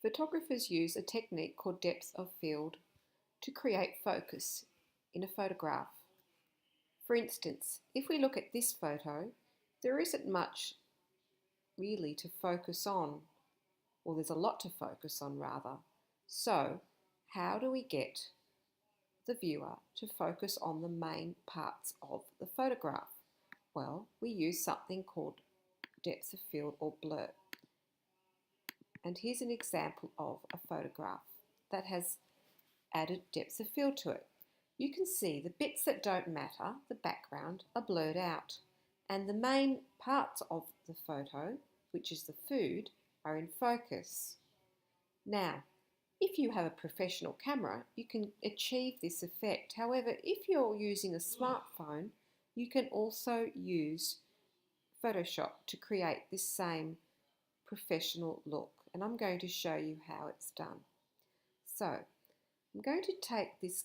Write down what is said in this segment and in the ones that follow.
Photographers use a technique called depth of field to create focus in a photograph. For instance, if we look at this photo, there isn't much really to focus on, or there's a lot to focus on rather. So, how do we get the viewer to focus on the main parts of the photograph? Well, we use something called depth of field or blur. And here's an example of a photograph that has added depth of field to it. You can see the bits that don't matter, the background, are blurred out, and the main parts of the photo, which is the food, are in focus. Now, if you have a professional camera, you can achieve this effect. However, if you're using a smartphone, you can also use Photoshop to create this same professional look. And I'm going to show you how it's done. So, I'm going to take this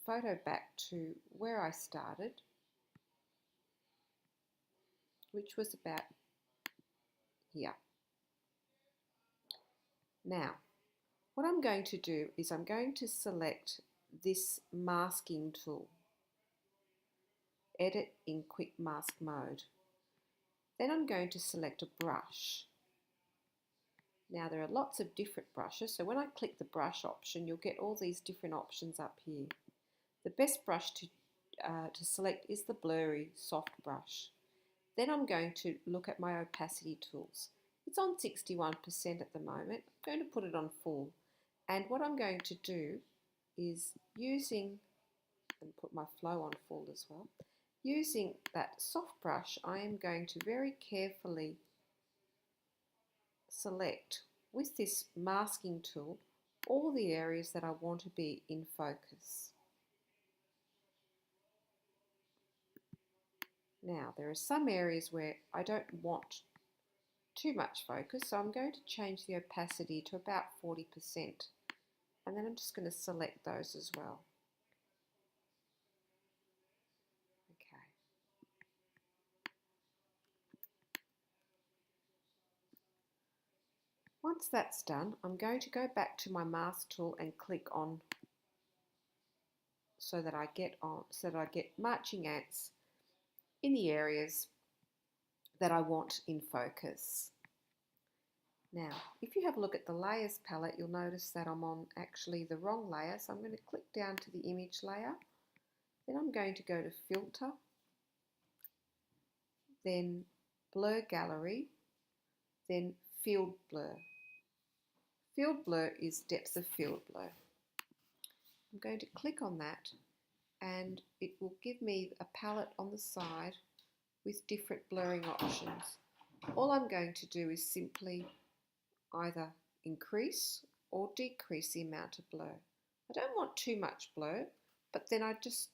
photo back to where I started, which was about here. Now, what I'm going to do is I'm going to select this masking tool, edit in quick mask mode. Then I'm going to select a brush. Now there are lots of different brushes, so when I click the brush option, you'll get all these different options up here. The best brush to select is the blurry soft brush. Then I'm going to look at my opacity tools. It's on 61% at the moment. I'm going to put it on full. And what I'm going to do is and put my flow on full as well, using that soft brush, I am going to very carefully select with this masking tool all the areas that I want to be in focus. Now, there are some areas where I don't want too much focus, so I'm going to change the opacity to about 40%. And then I'm just going to select those as well. Okay. Once that's done, I'm going to go back to my mask tool and click on so that I get marching ants in the areas that I want in focus. Now, if you have a look at the layers palette, you'll notice that I'm on actually the wrong layer. So I'm going to click down to the image layer. Then I'm going to go to filter, then blur gallery, then field blur. Field blur is depth of field blur. I'm going to click on that and it will give me a palette on the side with different blurring options. All I'm going to do is simply either increase or decrease the amount of blur. I don't want too much blur, but then I just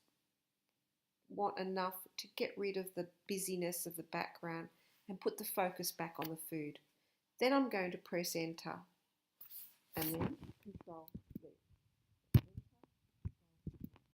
want enough to get rid of the busyness of the background and put the focus back on the food. Then I'm going to press enter and then control.